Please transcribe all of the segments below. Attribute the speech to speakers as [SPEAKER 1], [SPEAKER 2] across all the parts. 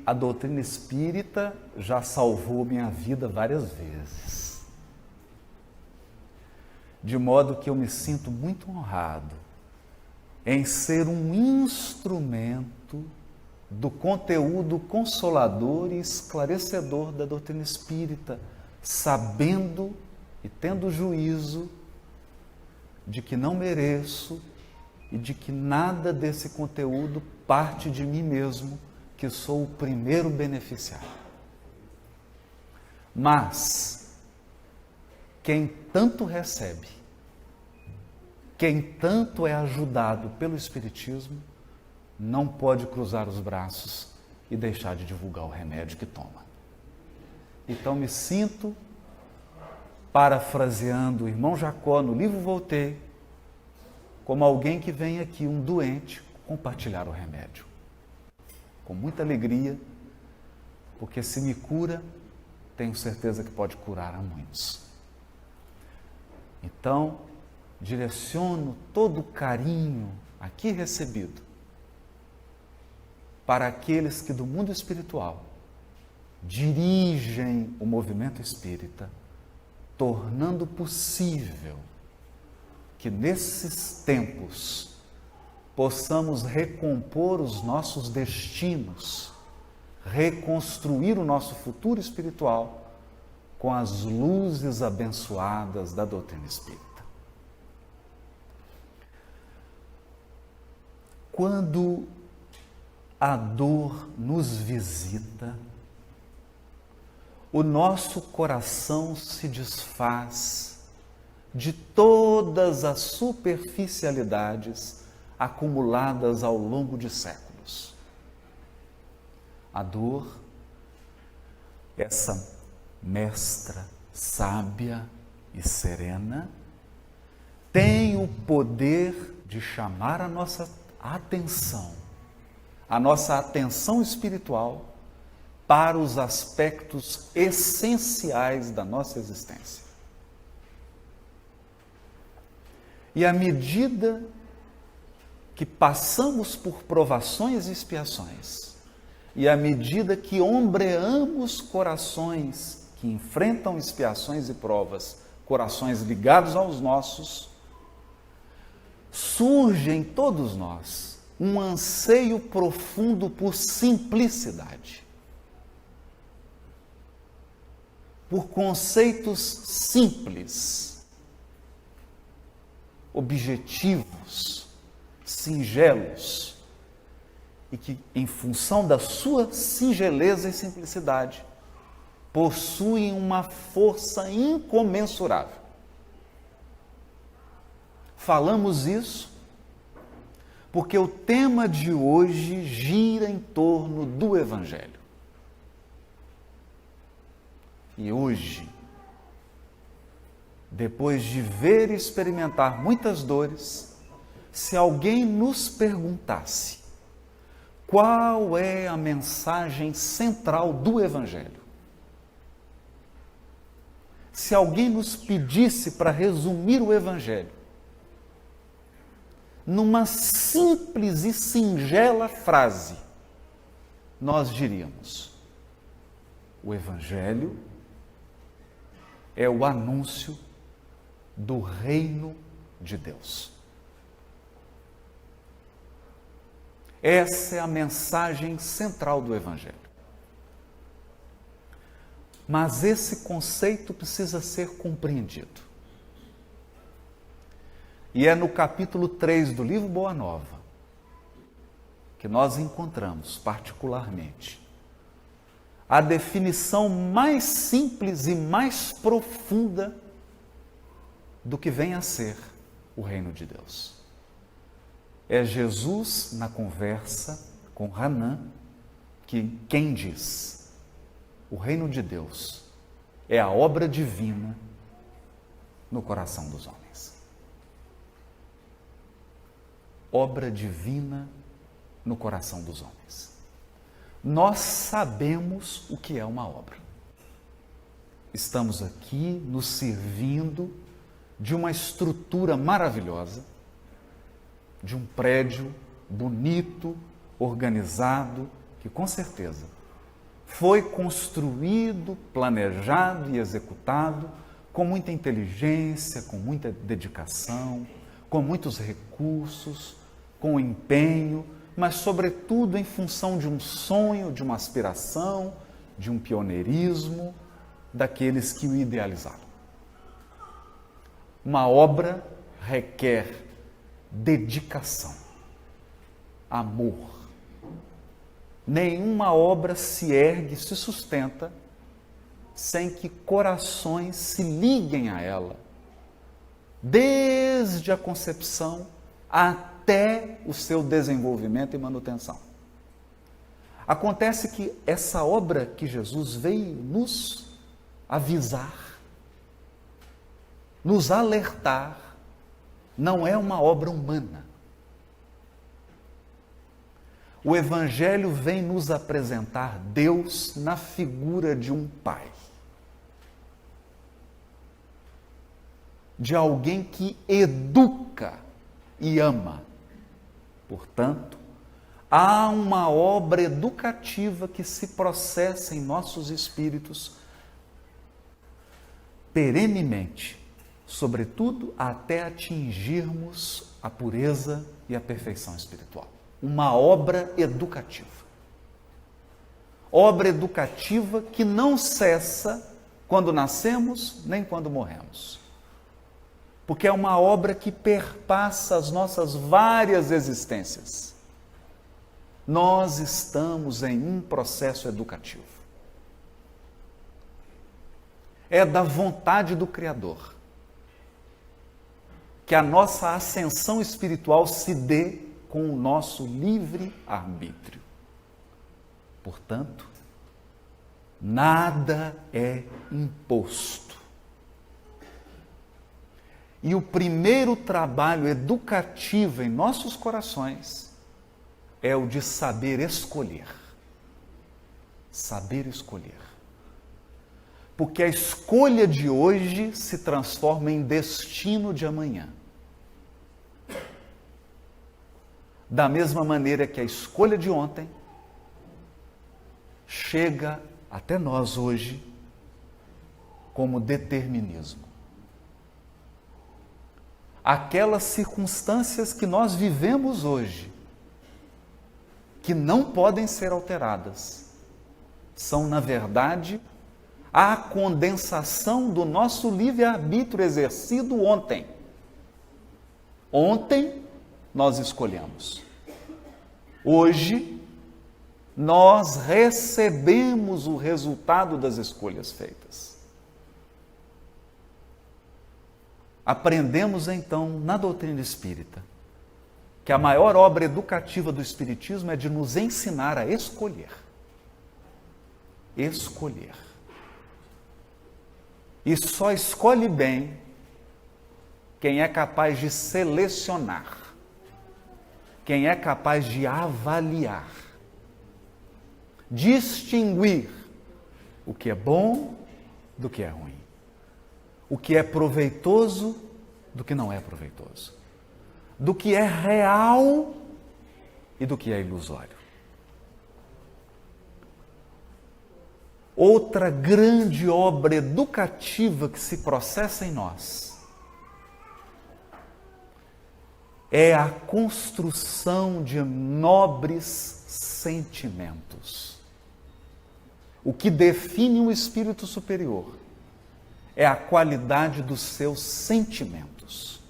[SPEAKER 1] A doutrina espírita já salvou minha vida várias vezes. De modo que eu me sinto muito honrado em ser um instrumento do conteúdo consolador e esclarecedor da doutrina espírita, sabendo e tendo juízo de que não mereço e de que nada desse conteúdo parte de mim mesmo, que sou o primeiro beneficiário. Mas quem tanto recebe, quem tanto é ajudado pelo Espiritismo, não pode cruzar os braços e deixar de divulgar o remédio que toma. Então me sinto, parafraseando o irmão Jacó no livro Voltaire, como alguém que vem aqui, um doente, compartilhar o remédio. Com muita alegria, porque se me cura, tenho certeza que pode curar a muitos. Então, direciono todo o carinho aqui recebido para aqueles que do mundo espiritual dirigem o movimento espírita, tornando possível que nesses tempos possamos recompor os nossos destinos, reconstruir o nosso futuro espiritual com as luzes abençoadas da doutrina espírita. Quando a dor nos visita, o nosso coração se desfaz de todas as superficialidades acumuladas ao longo de séculos. A dor, essa mestra sábia e serena, tem o poder de chamar a nossa atenção espiritual para os aspectos essenciais da nossa existência. E à medida que passamos por provações e expiações, e à medida que ombreamos corações que enfrentam expiações e provas, corações ligados aos nossos, surge em todos nós um anseio profundo por simplicidade, por conceitos simples, objetivos, singelos, e que, em função da sua singeleza e simplicidade, possuem uma força incomensurável. Falamos isso porque o tema de hoje gira em torno do Evangelho. E hoje, depois de ver e experimentar muitas dores, se alguém nos perguntasse qual é a mensagem central do Evangelho, se alguém nos pedisse para resumir o Evangelho numa simples e singela frase, nós diríamos: o Evangelho é o anúncio do reino de Deus. Essa é a mensagem central do Evangelho. Mas esse conceito precisa ser compreendido. E é no capítulo 3 do livro Boa Nova que nós encontramos, particularmente, a definição mais simples e mais profunda do que vem a ser o reino de Deus. É Jesus, na conversa com Hanã, quem diz: o reino de Deus é a obra divina no coração dos homens. Obra divina no coração dos homens. Nós sabemos o que é uma obra. Estamos aqui nos servindo de uma estrutura maravilhosa, de um prédio bonito, organizado, que com certeza foi construído, planejado e executado com muita inteligência, com muita dedicação, com muitos recursos, com empenho, mas sobretudo em função de um sonho, de uma aspiração, de um pioneirismo daqueles que o idealizaram. Uma obra requer dedicação, amor. Nenhuma obra se ergue, se sustenta, sem que corações se liguem a ela, desde a concepção até o seu desenvolvimento e manutenção. Acontece que essa obra que Jesus veio nos avisar, nos alertar, não é uma obra humana. O Evangelho vem nos apresentar Deus na figura de um pai. De alguém que educa e ama. Portanto, há uma obra educativa que se processa em nossos espíritos perenemente, sobretudo até atingirmos a pureza e a perfeição espiritual. Uma obra educativa. Obra educativa que não cessa quando nascemos nem quando morremos. Porque é uma obra que perpassa as nossas várias existências. Nós estamos em um processo educativo. É da vontade do Criador que a nossa ascensão espiritual se dê com o nosso livre arbítrio. Portanto, nada é imposto. E o primeiro trabalho educativo em nossos corações é o de saber escolher. Saber escolher. Porque a escolha de hoje se transforma em destino de amanhã. Da mesma maneira que a escolha de ontem chega até nós hoje como determinismo. Aquelas circunstâncias que nós vivemos hoje, que não podem ser alteradas, são, na verdade, a condensação do nosso livre-arbítrio exercido ontem. Ontem nós escolhemos. Hoje nós recebemos o resultado das escolhas feitas. Aprendemos então na doutrina espírita que a maior obra educativa do Espiritismo é de nos ensinar a escolher. Escolher. E só escolhe bem quem é capaz de selecionar, quem é capaz de avaliar, distinguir o que é bom do que é ruim, o que é proveitoso do que não é proveitoso, do que é real e do que é ilusório. Outra grande obra educativa que se processa em nós é a construção de nobres sentimentos. O que define um espírito superior é a qualidade dos seus sentimentos.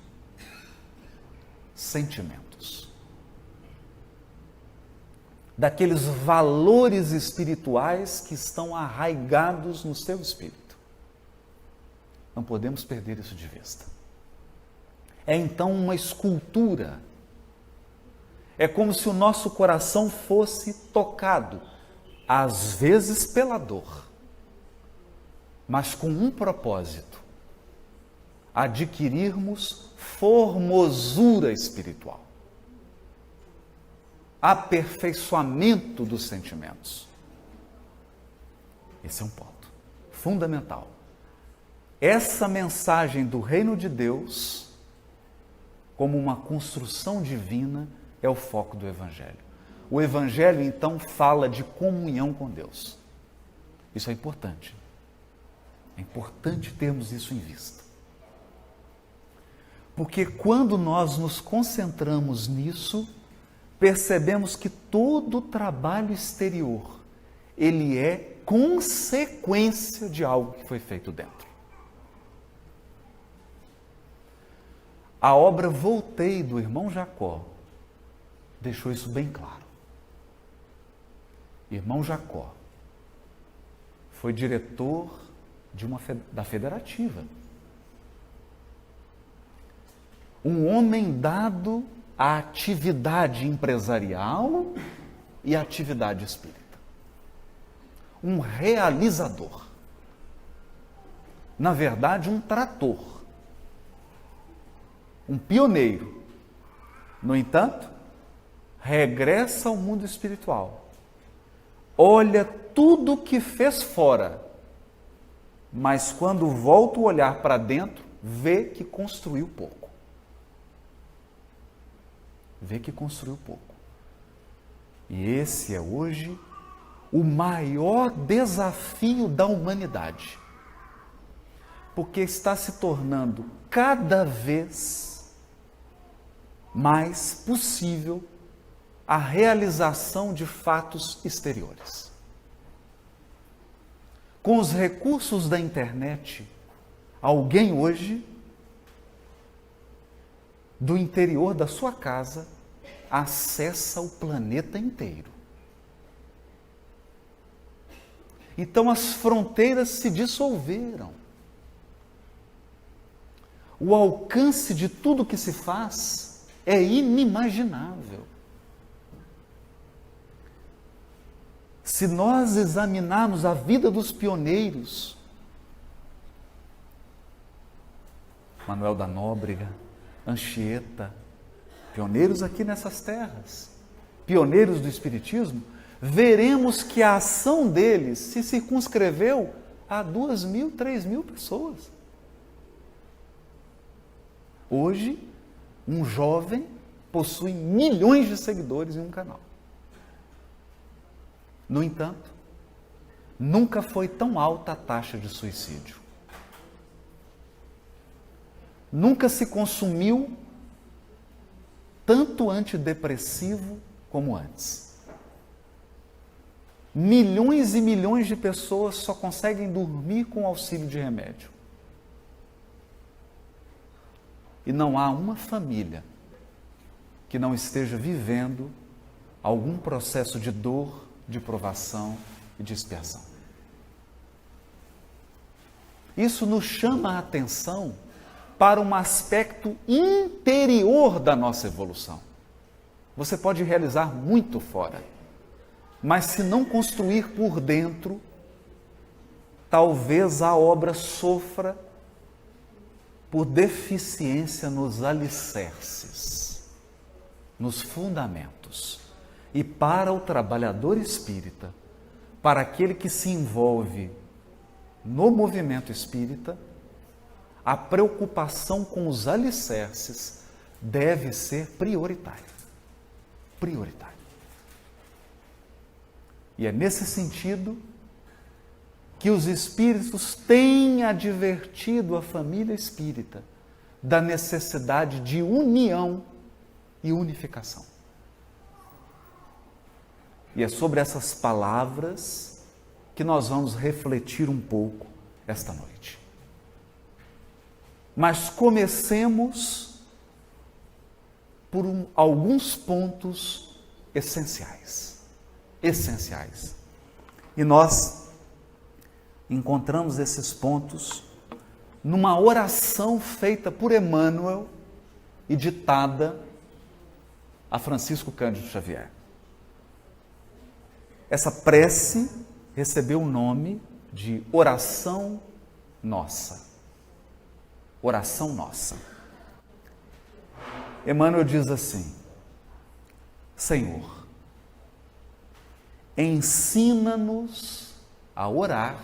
[SPEAKER 1] Sentimentos. Daqueles valores espirituais que estão arraigados no seu espírito. Não podemos perder isso de vista. É então uma escultura. É como se o nosso coração fosse tocado, às vezes pela dor, mas com um propósito: adquirirmos formosura espiritual, aperfeiçoamento dos sentimentos. Esse é um ponto fundamental. Essa mensagem do reino de Deus, como uma construção divina, é o foco do Evangelho. O Evangelho, então, fala de comunhão com Deus. Isso é importante. É importante termos isso em vista. Porque quando nós nos concentramos nisso, percebemos que todo o trabalho exterior, ele é consequência de algo que foi feito dentro. A obra Voltei, do irmão Jacó, deixou isso bem claro. Irmão Jacó foi diretor da Federativa. Um homem dado à atividade empresarial e à atividade espírita. Um realizador. Na verdade, um trator. Um pioneiro. No entanto, regressa ao mundo espiritual. Olha tudo o que fez fora, mas quando volta o olhar para dentro, vê que construiu pouco. Vê que construiu pouco. E esse é hoje o maior desafio da humanidade. Porque está se tornando cada vez mais possível a realização de fatos exteriores. Com os recursos da internet, alguém hoje, do interior da sua casa, acessa o planeta inteiro. Então as fronteiras se dissolveram. O alcance de tudo que se faz é inimaginável. Se nós examinarmos a vida dos pioneiros, Manuel da Nóbrega, Anchieta, pioneiros aqui nessas terras, pioneiros do Espiritismo, veremos que a ação deles se circunscreveu a 2.000, 3.000 pessoas. Hoje, um jovem possui milhões de seguidores em um canal. No entanto, nunca foi tão alta a taxa de suicídio. Nunca se consumiu tanto antidepressivo como antes. Milhões e milhões de pessoas só conseguem dormir com auxílio de remédio. E não há uma família que não esteja vivendo algum processo de dor, de provação e de expiação. Isso nos chama a atenção para um aspecto interior da nossa evolução. Você pode realizar muito fora, mas se não construir por dentro, talvez a obra sofra por deficiência nos alicerces, nos fundamentos. E para o trabalhador espírita, para aquele que se envolve no movimento espírita, a preocupação com os alicerces deve ser prioritária. Prioritária. E é nesse sentido que os espíritos têm advertido a família espírita da necessidade de união e unificação. E é sobre essas palavras que nós vamos refletir um pouco esta noite. Mas comecemos por alguns pontos essenciais. Essenciais. E nós encontramos esses pontos numa oração feita por Emmanuel e ditada a Francisco Cândido Xavier. Essa prece recebeu o nome de Oração Nossa. Oração Nossa. Emmanuel diz assim: Senhor, ensina-nos a orar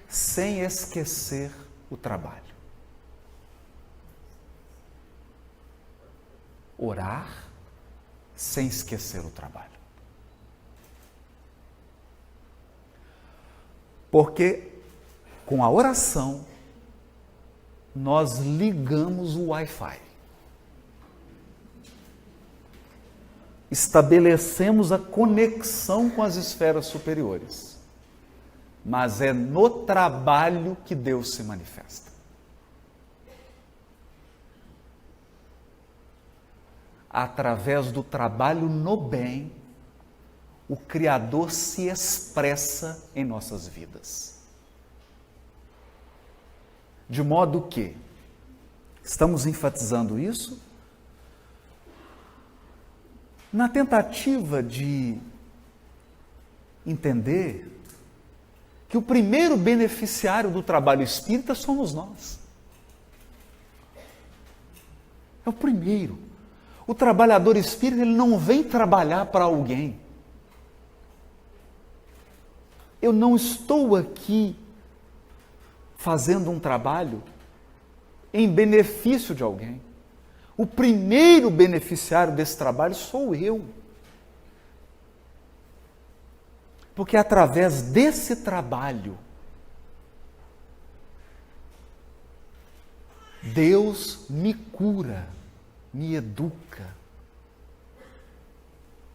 [SPEAKER 1] sem esquecer o trabalho. Orar sem esquecer o trabalho. Porque com a oração nós ligamos o Wi-Fi. Estabelecemos a conexão com as esferas superiores. Mas é no trabalho que Deus se manifesta. Através do trabalho no bem, o Criador se expressa em nossas vidas. De modo que, estamos enfatizando isso, na tentativa de entender que o primeiro beneficiário do trabalho espírita somos nós. É o primeiro. O trabalhador espírita, ele não vem trabalhar para alguém. Eu não estou aqui fazendo um trabalho em benefício de alguém. O primeiro beneficiário desse trabalho sou eu. Porque através desse trabalho, Deus me cura, me educa.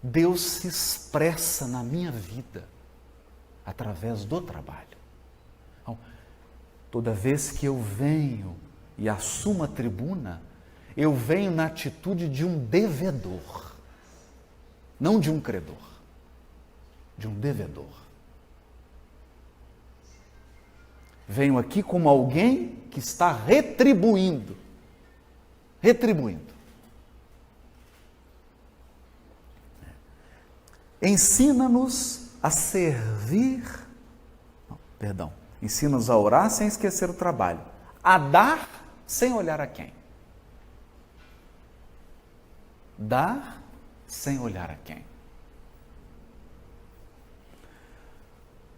[SPEAKER 1] Deus se expressa na minha vida através do trabalho. Então, toda vez que eu venho e assumo a tribuna, eu venho na atitude de um devedor, não de um credor, de um devedor. Venho aqui como alguém que está retribuindo. Ensina-nos a servir, ensina-nos a orar sem esquecer o trabalho, a dar sem olhar a quem. Dar sem olhar a quem.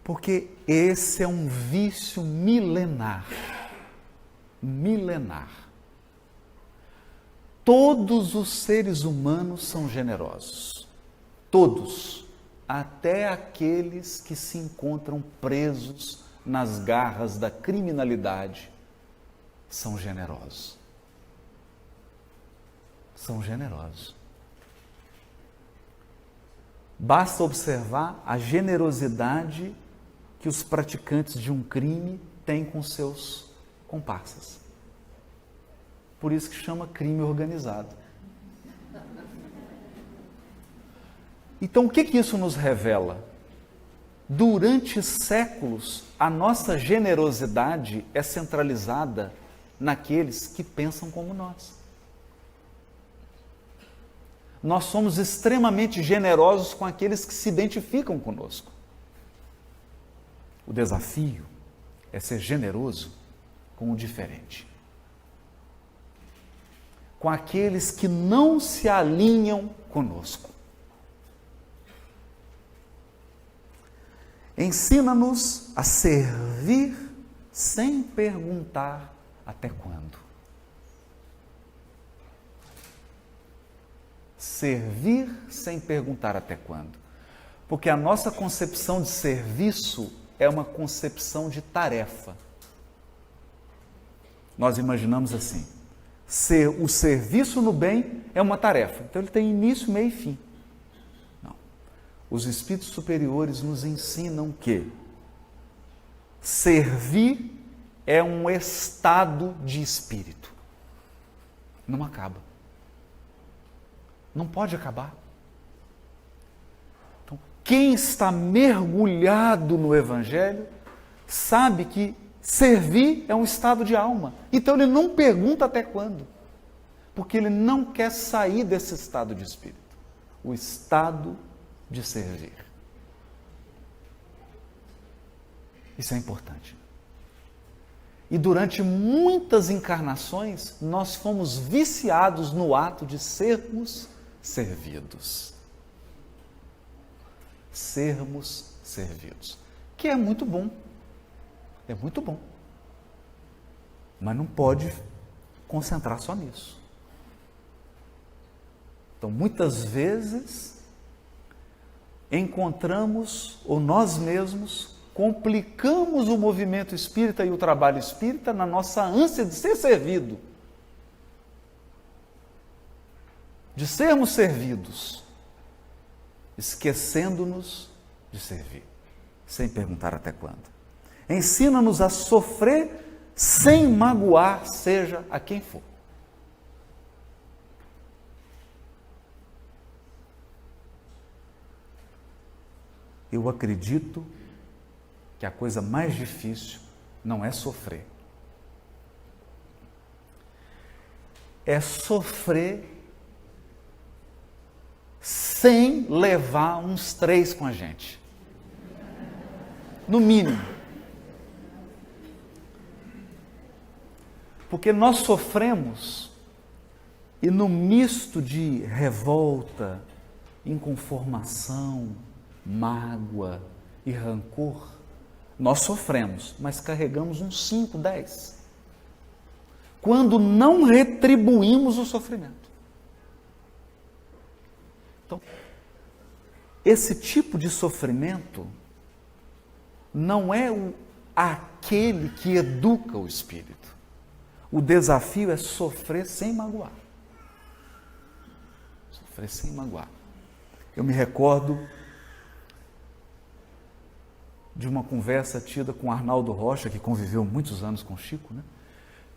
[SPEAKER 1] Porque esse é um vício milenar. Milenar. Todos os seres humanos são generosos. Todos. Até aqueles que se encontram presos nas garras da criminalidade são generosos. São generosos. Basta observar a generosidade que os praticantes de um crime têm com seus comparsas. Por isso que chama crime organizado. Então, o que isso nos revela? Durante séculos, a nossa generosidade é centralizada naqueles que pensam como nós. Nós somos extremamente generosos com aqueles que se identificam conosco. O desafio é ser generoso com o diferente. Com aqueles que não se alinham conosco. Ensina-nos a servir sem perguntar até quando. Servir sem perguntar até quando. Porque a nossa concepção de serviço é uma concepção de tarefa. Nós imaginamos assim, o serviço no bem é uma tarefa. Então ele tem início, meio e fim. Não. Os espíritos superiores nos ensinam que servir é um estado de espírito. Não acaba. Não pode acabar. Então, quem está mergulhado no Evangelho sabe que servir é um estado de alma. Então ele não pergunta até quando, porque ele não quer sair desse estado de espírito, o estado de servir. Isso é importante. E durante muitas encarnações, nós fomos viciados no ato de sermos servidos. Sermos servidos. Que é muito bom. É muito bom. Mas não pode concentrar só nisso. Então, muitas vezes, encontramos, ou nós mesmos, complicamos o movimento espírita e o trabalho espírita na nossa ânsia de ser servido, de sermos servidos, esquecendo-nos de servir, sem perguntar até quando. Ensina-nos a sofrer sem magoar, seja a quem for. Eu acredito que a coisa mais difícil não é sofrer. É sofrer sem levar uns 3 com a gente. No mínimo. Porque nós sofremos e no misto de revolta, inconformação, mágoa e rancor, nós sofremos, mas carregamos uns 5, 10. Quando não retribuímos o sofrimento. Então, esse tipo de sofrimento não é aquele que educa o espírito. O desafio é sofrer sem magoar. Sofrer sem magoar. Eu me recordo de uma conversa tida com Arnaldo Rocha, que conviveu muitos anos com o Chico, né?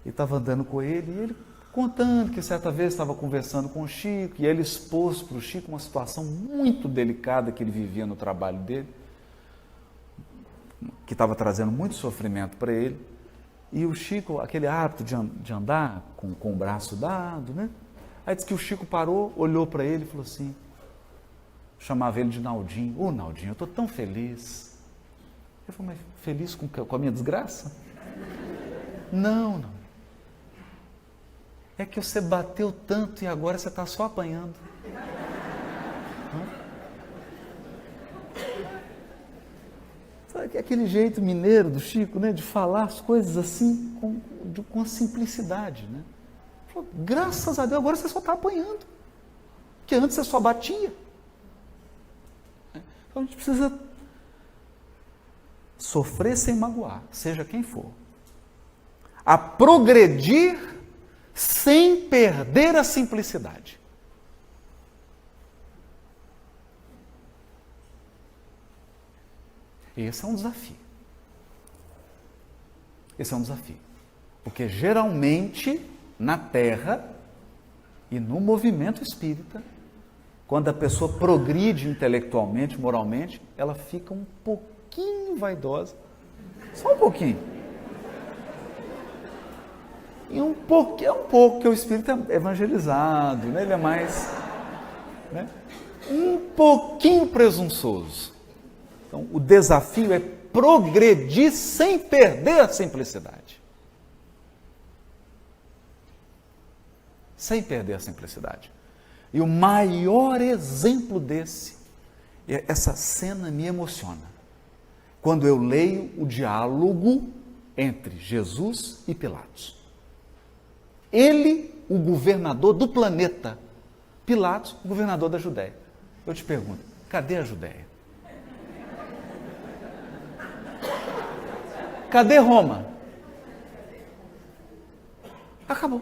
[SPEAKER 1] E estava andando com ele, e ele contando que certa vez estava conversando com o Chico, e ele expôs para o Chico uma situação muito delicada que ele vivia no trabalho dele, que estava trazendo muito sofrimento para ele, e o Chico, aquele hábito de andar com o braço dado, né? Aí disse que o Chico parou, olhou para ele e falou assim, chamava ele de Naldinho. Ô Naldinho, eu estou tão feliz. Ele falou, mas feliz com a minha desgraça? Não. É que você bateu tanto e agora você está só apanhando. Sabe aquele jeito mineiro do Chico, né, de falar as coisas assim com a simplicidade, né? Ele falou, graças a Deus, agora você só está apanhando. Porque antes você só batia. Então a gente precisa sofrer sem magoar, seja quem for. A progredir sem perder a simplicidade. Esse é um desafio. Esse é um desafio. Porque geralmente, na Terra e no movimento espírita, quando a pessoa progride intelectualmente, moralmente, ela fica um pouquinho vaidosa. Só um pouquinho. E um pouco, que o espírito é evangelizado, né? Ele é mais, né? Um pouquinho presunçoso. Então, o desafio é progredir sem perder a simplicidade. Sem perder a simplicidade. E o maior exemplo essa cena me emociona. Quando eu leio o diálogo entre Jesus e Pilatos. Ele, o governador do planeta, Pilatos, o governador da Judéia. Eu te pergunto, cadê a Judéia? Cadê Roma? Acabou.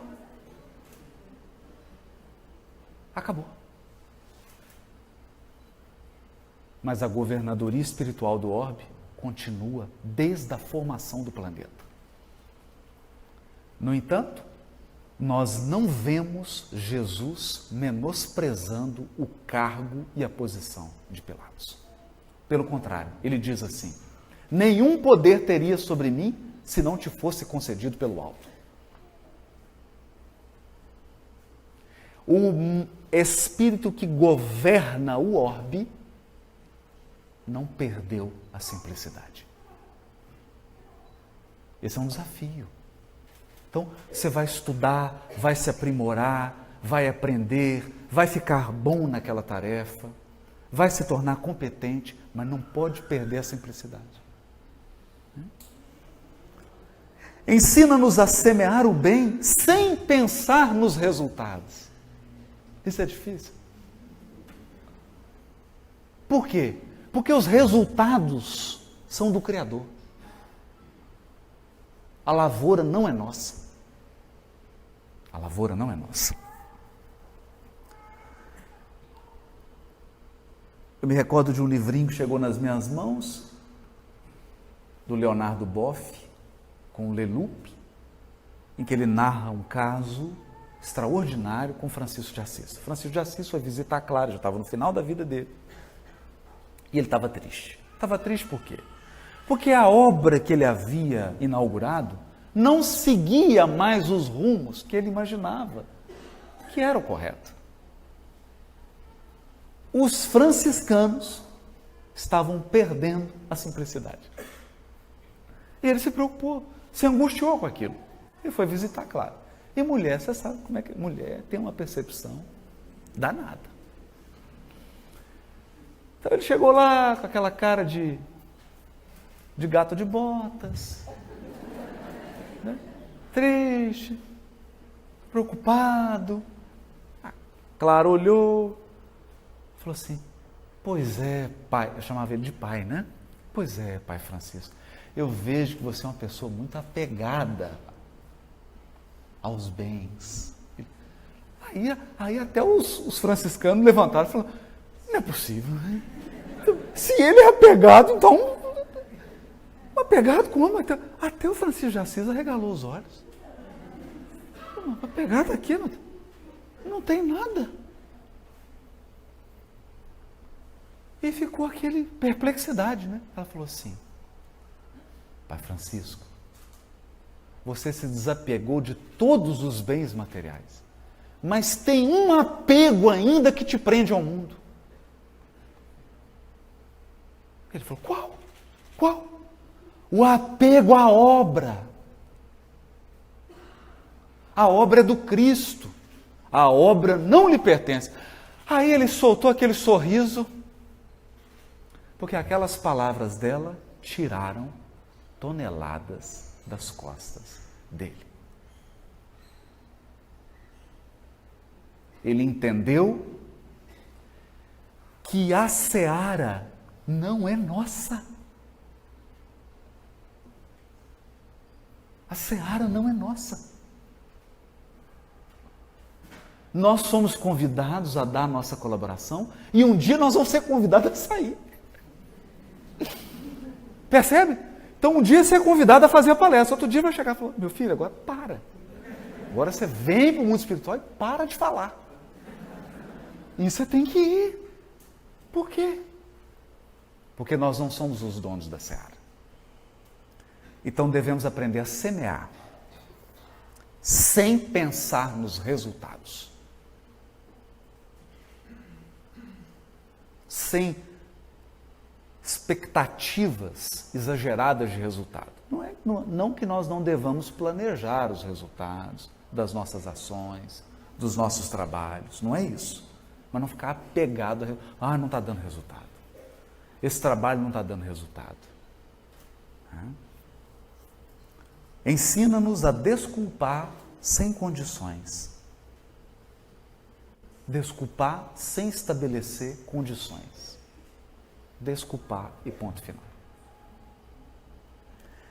[SPEAKER 1] Acabou. Mas a governadoria espiritual do orbe continua desde a formação do planeta. No entanto, nós não vemos Jesus menosprezando o cargo e a posição de Pilatos. Pelo contrário, ele diz assim, nenhum poder teria sobre mim se não te fosse concedido pelo alto. O espírito que governa o orbe não perdeu a simplicidade. Esse é um desafio. Então, você vai estudar, vai se aprimorar, vai aprender, vai ficar bom naquela tarefa, vai se tornar competente, mas não pode perder a simplicidade. Ensina-nos a semear o bem sem pensar nos resultados. Isso é difícil. Por quê? Porque os resultados são do Criador. A lavoura não é nossa. A lavoura não é nossa. Eu me recordo de um livrinho que chegou nas minhas mãos, do Leonardo Boff, com o Leloup, em que ele narra um caso extraordinário com Francisco de Assis. Francisco de Assis foi visitar Clara, já estava no final da vida dele. E ele estava triste. Estava triste por quê? Porque a obra que ele havia inaugurado não seguia mais os rumos que ele imaginava, que era o correto. Os franciscanos estavam perdendo a simplicidade. E ele se preocupou, se angustiou com aquilo. E foi visitar Clara. E mulher, você sabe como é que mulher tem uma percepção danada. Então ele chegou lá com aquela cara de gato de botas, né? Triste, preocupado. Clara olhou, falou assim: pois é, pai, eu chamava ele de pai, né? Pois é, pai Francisco, eu vejo que você é uma pessoa muito apegada aos bens. Aí até os franciscanos levantaram e falaram: não é possível, né? Se ele é apegado, então... Apegado como? Até o Francisco de Assis arregalou os olhos. Apegado aqui, não tem nada. E ficou aquele perplexidade, né? Ela falou assim: pai Francisco, você se desapegou de todos os bens materiais, mas tem um apego ainda que te prende ao mundo. Ele falou: qual? Qual? O apego à obra. A obra é do Cristo. A obra não lhe pertence. Aí ele soltou aquele sorriso, porque aquelas palavras dela tiraram toneladas das costas dele. Ele entendeu que a seara não é nossa. A seara não é nossa. Nós somos convidados a dar nossa colaboração e um dia nós vamos ser convidados a sair. Percebe? Então um dia você é convidado a fazer a palestra, outro dia vai chegar e falar: meu filho, agora para. Agora você vem para o mundo espiritual e para de falar. E você tem que ir. Por quê? Porque nós não somos os donos da seara. Então devemos aprender a semear, sem pensar nos resultados. Sem expectativas exageradas de resultado. Não que nós não devamos planejar os resultados das nossas ações, dos nossos trabalhos, não é isso. Mas não ficar apegado a... não está dando resultado. Esse trabalho não está dando resultado. Ensina-nos a desculpar sem condições. Desculpar sem estabelecer condições. Desculpar e ponto final.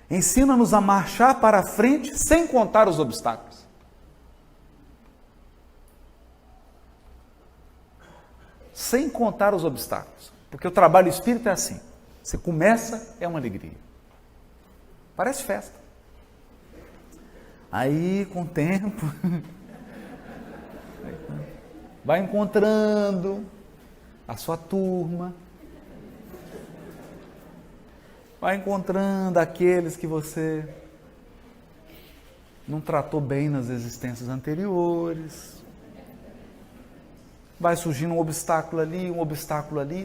[SPEAKER 1] Ensina-nos a marchar para a frente sem contar os obstáculos. Sem contar os obstáculos. Porque o trabalho espírita é assim. Você começa, é uma alegria. Parece festa. Aí, com o tempo, vai encontrando a sua turma, vai encontrando aqueles que você não tratou bem nas existências anteriores, vai surgindo um obstáculo ali,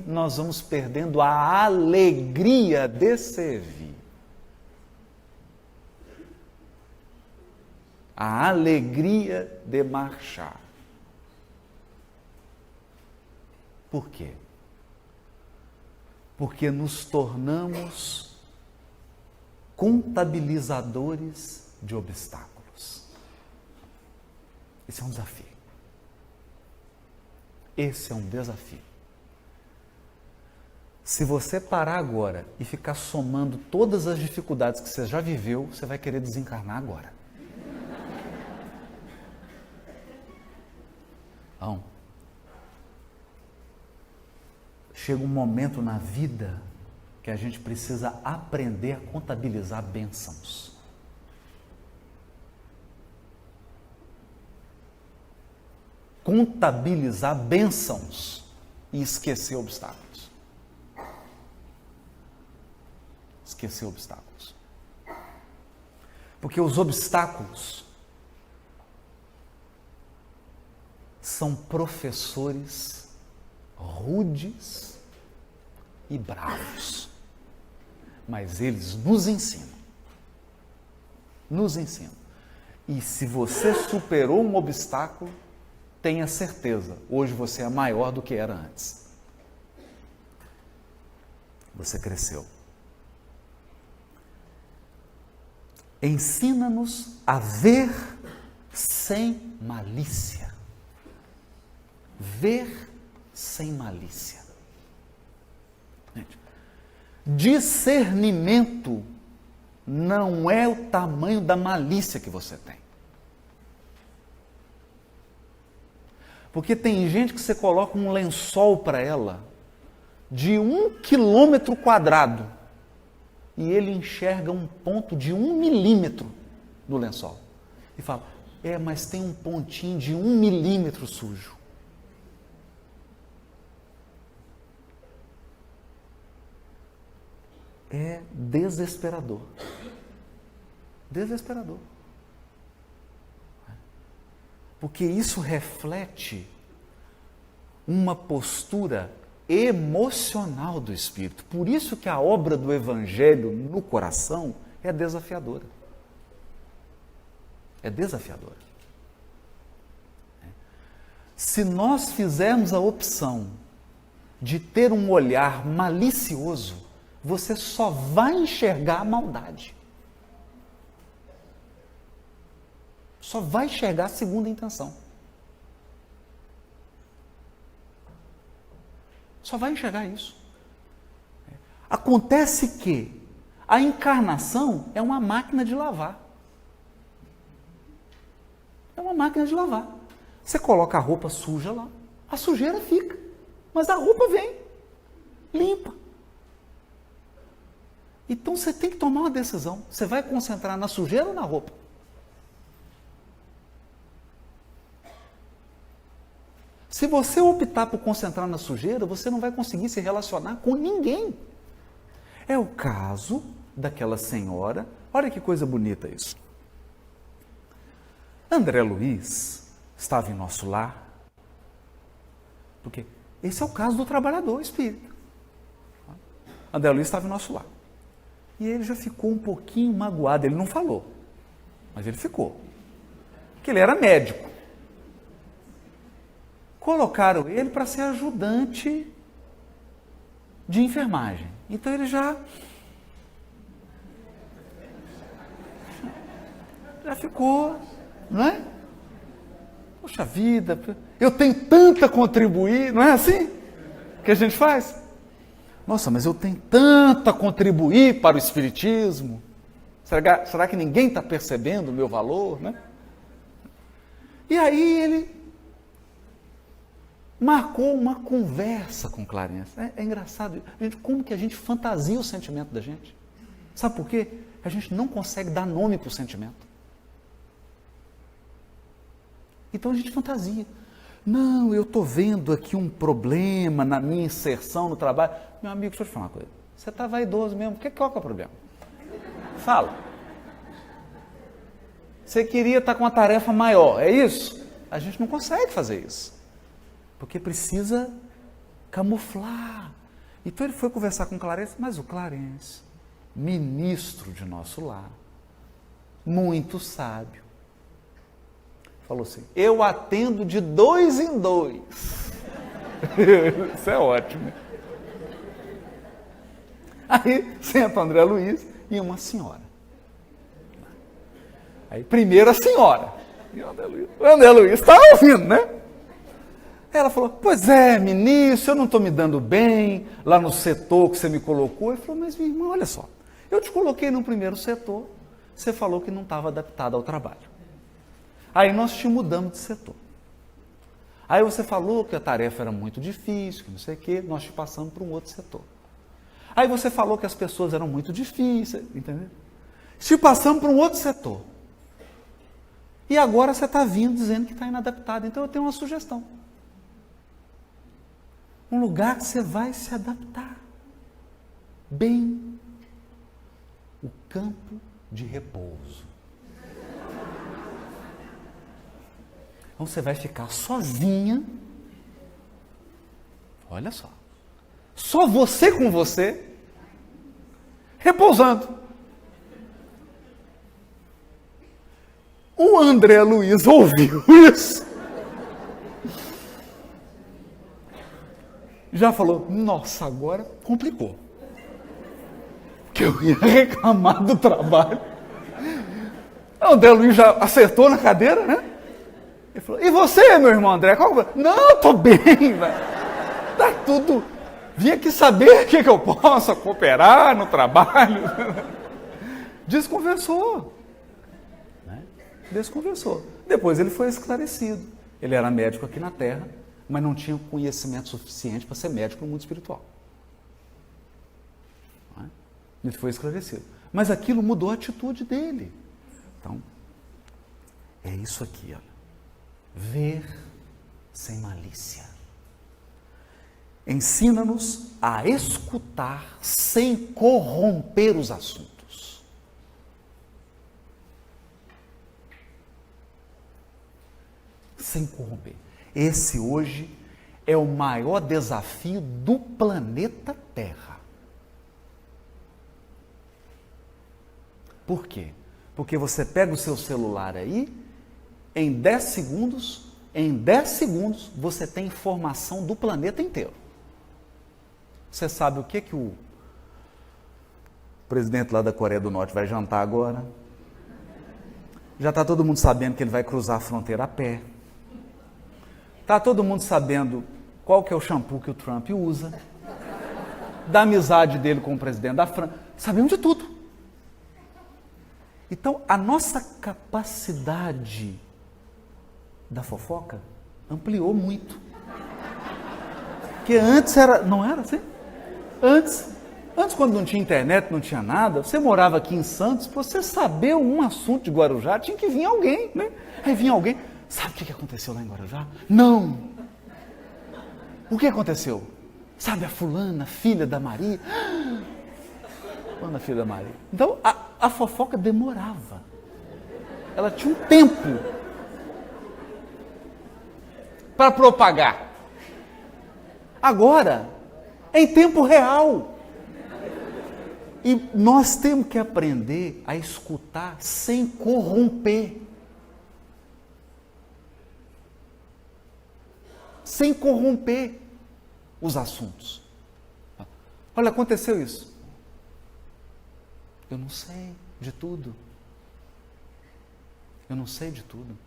[SPEAKER 1] nós vamos perdendo a alegria de servir. A alegria de marchar. Por quê? Porque nos tornamos contabilizadores de obstáculos. Esse é um desafio. Esse é um desafio. Se você parar agora e ficar somando todas as dificuldades que você já viveu, você vai querer desencarnar agora. Não. Chega um momento na vida que a gente precisa aprender a contabilizar bênçãos. Contabilizar bênçãos e esquecer obstáculos. Esquecer obstáculos. Porque os obstáculos são professores rudes e bravos. Mas eles nos ensinam. Nos ensinam. E se você superou um obstáculo, tenha certeza, hoje você é maior do que era antes. Você cresceu. Ensina-nos a ver sem malícia. Ver sem malícia. Discernimento não é o tamanho da malícia que você tem. Porque tem gente que você coloca um lençol para ela de 1 quilômetro quadrado e ele enxerga um ponto de 1 milímetro no lençol. E fala, mas tem um pontinho de 1 milímetro sujo. É desesperador. Desesperador. Porque isso reflete uma postura emocional do Espírito. Por isso que a obra do Evangelho no coração é desafiadora. É desafiadora. Se nós fizermos a opção de ter um olhar malicioso, você só vai enxergar a maldade. Só vai enxergar a segunda intenção. Só vai enxergar isso. Acontece que a encarnação é uma máquina de lavar. É uma máquina de lavar. Você coloca a roupa suja lá, a sujeira fica, mas a roupa vem, limpa. Então você tem que tomar uma decisão. Você vai concentrar na sujeira ou na roupa? Se você optar por concentrar na sujeira, você não vai conseguir se relacionar com ninguém. É o caso daquela senhora. Olha que coisa bonita isso. André Luiz estava em nosso lar. Porque esse é o caso do trabalhador espírita. André Luiz estava em nosso lar. E ele já ficou um pouquinho magoado. Ele não falou, mas ele ficou. Porque ele era médico. Colocaram ele para ser ajudante de enfermagem. Então ele já ficou, não é? Poxa vida, eu tenho tanto a contribuir, não é assim que a gente faz? Nossa, mas eu tenho tanto a contribuir para o Espiritismo. Será que ninguém está percebendo o meu valor, né? E aí ele marcou uma conversa com Clarence. É engraçado, gente, como que a gente fantasia o sentimento da gente. Sabe por quê? A gente não consegue dar nome para o sentimento. Então a gente fantasia. Não, eu estou vendo aqui um problema na minha inserção no trabalho. Meu amigo, deixa eu te falar uma coisa. Você está vaidoso mesmo. Qual que é o problema? Fala. Você queria estar com uma tarefa maior, é isso? A gente não consegue fazer isso. Porque precisa camuflar. Então ele foi conversar com o Clarence, mas o Clarence, ministro de nosso lar, muito sábio, falou assim, eu atendo de 2 em 2. Isso é ótimo. Aí senta o André Luiz e uma senhora. Aí primeiro a senhora. E o André Luiz está ouvindo, né? Aí ela falou, pois é, ministro, eu não estou me dando bem lá no setor que você me colocou. Ele falou, mas minha irmã, olha só, eu te coloquei no primeiro setor, você falou que não estava adaptada ao trabalho. Aí nós te mudamos de setor. Aí você falou que a tarefa era muito difícil, que não sei o quê, nós te passamos para um outro setor. Aí você falou que as pessoas eram muito difíceis, entendeu? Te passamos para um outro setor. E agora você está vindo dizendo que está inadaptado. Então eu tenho uma sugestão. Um lugar que você vai se adaptar bem. O campo de repouso. Então você vai ficar sozinha. Olha só você com você, repousando. O André Luiz ouviu isso. Já falou, nossa, agora complicou. Que eu ia reclamar do trabalho. O André Luiz já acertou na cadeira, né? Ele falou, e você, meu irmão André? Não, estou bem, velho. Tá tudo. Vim aqui saber o que eu posso cooperar no trabalho. Desconversou. Desconversou. Depois ele foi esclarecido. Ele era médico aqui na Terra, mas não tinha conhecimento suficiente para ser médico no mundo espiritual. Ele foi esclarecido. Mas aquilo mudou a atitude dele. Então, é isso aqui, olha. Ver sem malícia. Ensina-nos a escutar sem corromper os assuntos. Sem corromper. Esse hoje é o maior desafio do planeta Terra. Por quê? Porque você pega o seu celular aí, em 10 segundos, você tem informação do planeta inteiro. Você sabe o que o presidente lá da Coreia do Norte vai jantar agora? Já está todo mundo sabendo que ele vai cruzar a fronteira a pé. Está todo mundo sabendo qual que é o shampoo que o Trump usa, da amizade dele com o presidente da França. Sabemos de tudo. Então, a nossa capacidade da fofoca ampliou muito. Porque antes não era assim? Antes, quando não tinha internet, não tinha nada, você morava aqui em Santos, para você saber um assunto de Guarujá, tinha que vir alguém, né? Aí vinha alguém, sabe o que aconteceu lá em Guarujá? Não! O que aconteceu? Sabe a fulana, filha da Maria? Fulana, filha da Maria. Então, a fofoca demorava. Ela tinha um tempo para propagar. Agora, é em tempo real. E nós temos que aprender a escutar sem corromper. Sem corromper os assuntos. Olha, aconteceu isso. Eu não sei de tudo. Eu não sei de tudo.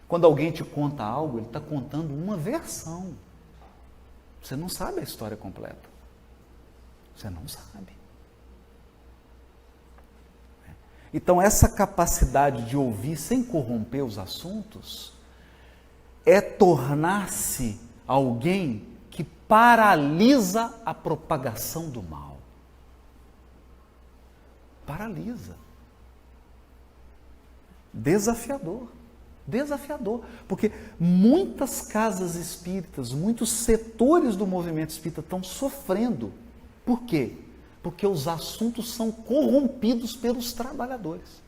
[SPEAKER 1] Quando alguém te conta algo, ele está contando uma versão. Você não sabe a história completa. Você não sabe. Então, essa capacidade de ouvir sem corromper os assuntos é tornar-se alguém que paralisa a propagação do mal. Paralisa. Desafiador. Desafiador. Porque muitas casas espíritas, muitos setores do movimento espírita estão sofrendo. Por quê? Porque os assuntos são corrompidos pelos trabalhadores.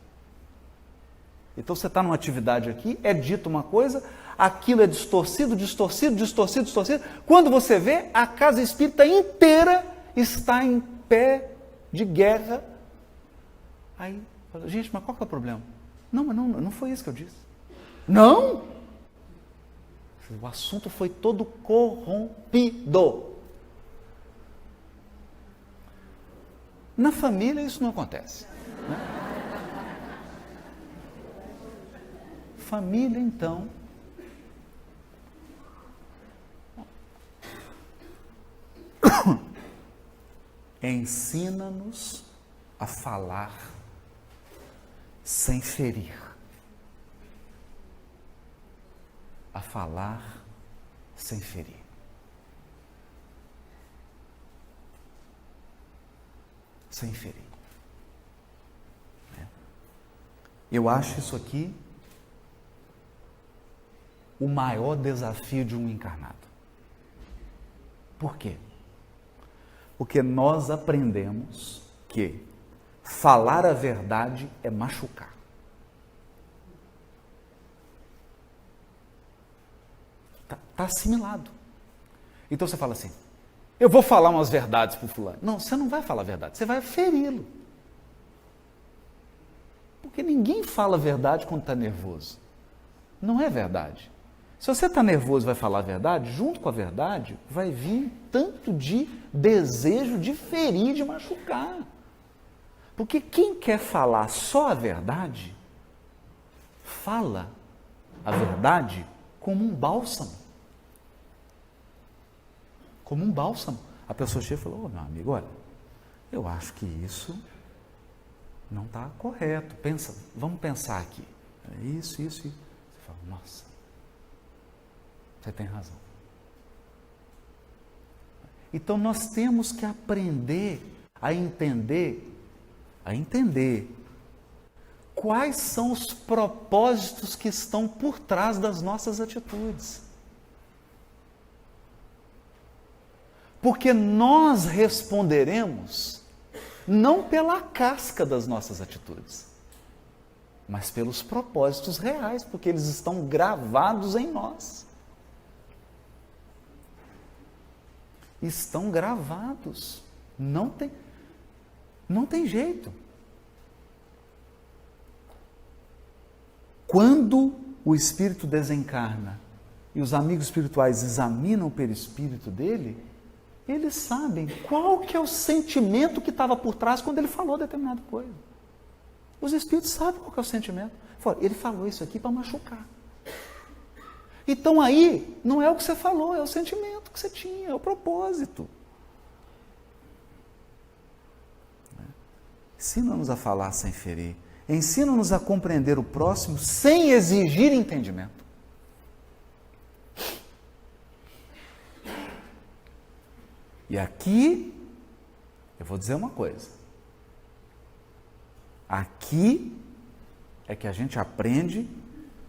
[SPEAKER 1] Então você está numa atividade aqui, é dito uma coisa, aquilo é distorcido. Quando você vê, a casa espírita inteira está em pé de guerra. Aí, gente, mas qual que é o problema? Não foi isso que eu disse. Não! O assunto foi todo corrompido. Na família isso não acontece. Né? Família, então, ensina-nos a falar sem ferir. A falar sem ferir. Sem ferir. Eu acho isso aqui o maior desafio de um encarnado. Por quê? Porque nós aprendemos que falar a verdade é machucar. Está assimilado. Então você fala assim, eu vou falar umas verdades para o fulano. Não, você não vai falar a verdade, você vai feri-lo. Porque ninguém fala a verdade quando está nervoso. Não é verdade. Se você está nervoso e vai falar a verdade, junto com a verdade, vai vir tanto de desejo de ferir, de machucar. Porque quem quer falar só a verdade, fala a verdade como um bálsamo. Como um bálsamo. A pessoa chega e fala, ô meu amigo, olha, eu acho que isso não está correto. Pensa, vamos pensar aqui. Isso. Você fala, nossa, você tem razão. Então nós temos que aprender a entender quais são os propósitos que estão por trás das nossas atitudes. Porque nós responderemos não pela casca das nossas atitudes, mas pelos propósitos reais, porque eles estão gravados em nós. Estão gravados. Não tem jeito. Quando o espírito desencarna e os amigos espirituais examinam o perispírito dele, eles sabem qual que é o sentimento que estava por trás quando ele falou determinada coisa. Os espíritos sabem qual que é o sentimento. Ele falou isso aqui para machucar. Então aí, não é o que você falou, é o sentimento que você tinha, é o propósito. Ensina-nos a falar sem ferir. Ensina-nos a compreender o próximo sem exigir entendimento. E aqui, eu vou dizer uma coisa. Aqui é que a gente aprende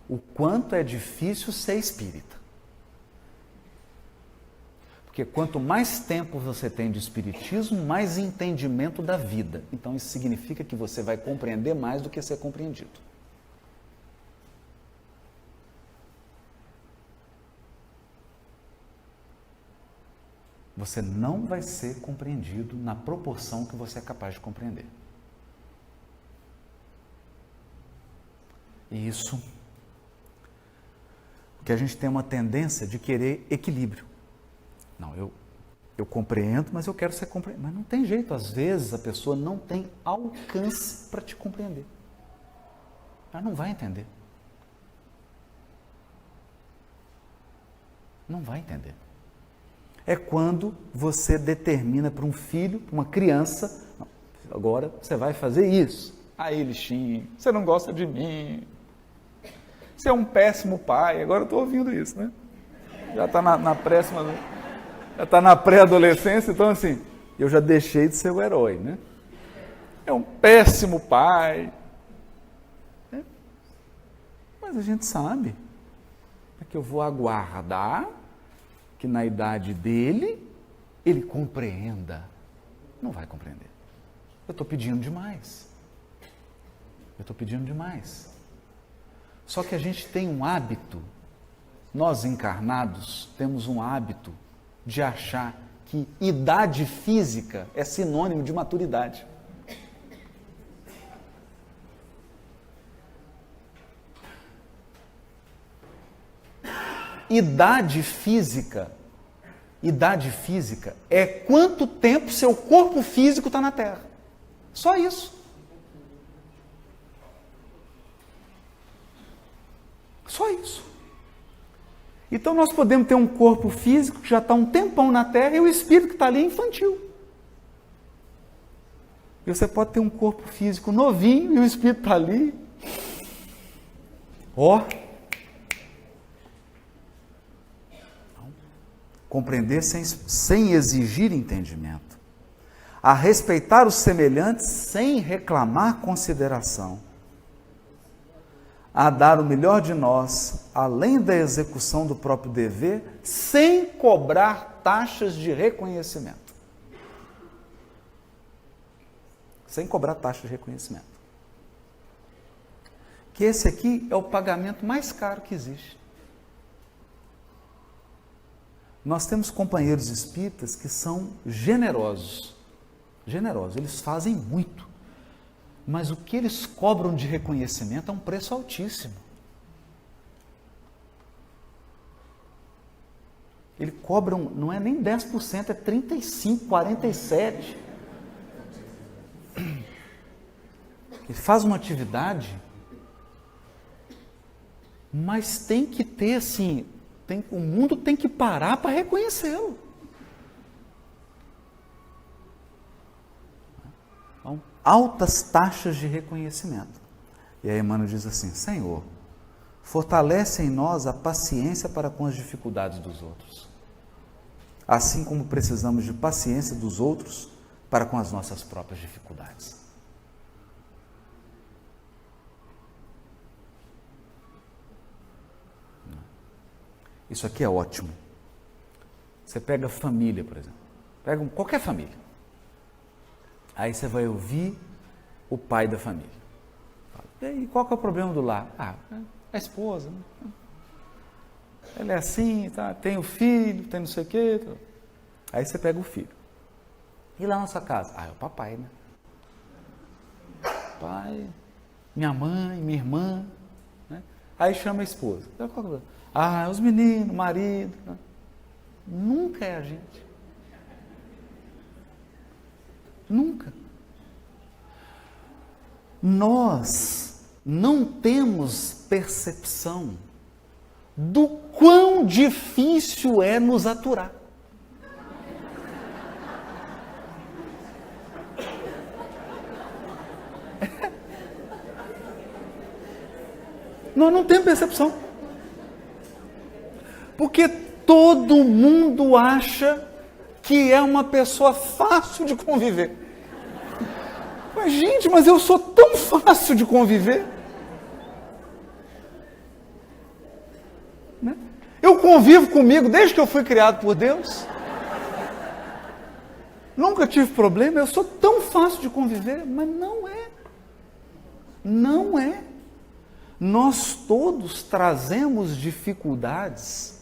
[SPEAKER 1] o quanto é difícil ser espírita. Porque quanto mais tempo você tem de espiritismo, mais entendimento da vida. Então isso significa que você vai compreender mais do que ser compreendido. Você não vai ser compreendido na proporção que você é capaz de compreender. E isso, porque a gente tem uma tendência de querer equilíbrio. Não, eu compreendo, mas eu quero ser compreendido. Mas não tem jeito, às vezes a pessoa não tem alcance para te compreender. Ela não vai entender. Não vai entender. É quando você determina para um filho, para uma criança, não, agora você vai fazer isso. Aí ele xinga, você não gosta de mim, você é um péssimo pai. Agora eu estou ouvindo isso, né? Já está já está na pré-adolescência, então assim, eu já deixei de ser o herói, né? É um péssimo pai. Mas a gente sabe que eu vou aguardar que na idade dele, ele compreenda. Não vai compreender. Eu estou pedindo demais. Só que a gente tem um hábito, nós encarnados temos um hábito de achar que idade física é sinônimo de maturidade. Idade física é quanto tempo seu corpo físico está na Terra. Só isso. Só isso. Então nós podemos ter um corpo físico que já está um tempão na Terra e o espírito que está ali é infantil. E você pode ter um corpo físico novinho e o espírito está ali. Compreender sem exigir entendimento. A respeitar os semelhantes sem reclamar consideração. A dar o melhor de nós, além da execução do próprio dever, sem cobrar taxas de reconhecimento. Sem cobrar taxas de reconhecimento. Que esse aqui é o pagamento mais caro que existe. Nós temos companheiros espíritas que são generosos. Generosos, eles fazem muito. Mas o que eles cobram de reconhecimento é um preço altíssimo. Eles cobram, não é nem 10%, é 35%, 47%. Ele faz uma atividade, mas tem que ter assim, o mundo tem que parar para reconhecê-lo. Então, altas taxas de reconhecimento. E aí Emmanuel diz assim: Senhor, fortalece em nós a paciência para com as dificuldades dos outros, assim como precisamos de paciência dos outros para com as nossas próprias dificuldades. Isso aqui é ótimo. Você pega família, por exemplo. Pega qualquer família. Aí você vai ouvir o pai da família. E aí, qual que é o problema do lar? A esposa. Né? Ela é assim, tá? Tem o filho, tem não sei o quê. Tá? Aí você pega o filho. E lá na sua casa? É o papai, né? Pai, minha mãe, minha irmã. Né? Aí chama a esposa. Qual que é o problema? Os meninos, o marido. Né? Nunca é a gente. Nunca. Nós não temos percepção do quão difícil é nos aturar. Nós não temos percepção. Porque todo mundo acha que é uma pessoa fácil de conviver. Mas, gente, mas eu sou tão fácil de conviver. Né? Eu convivo comigo desde que eu fui criado por Deus. Nunca tive problema, eu sou tão fácil de conviver, mas não é. Não é. Nós todos trazemos dificuldades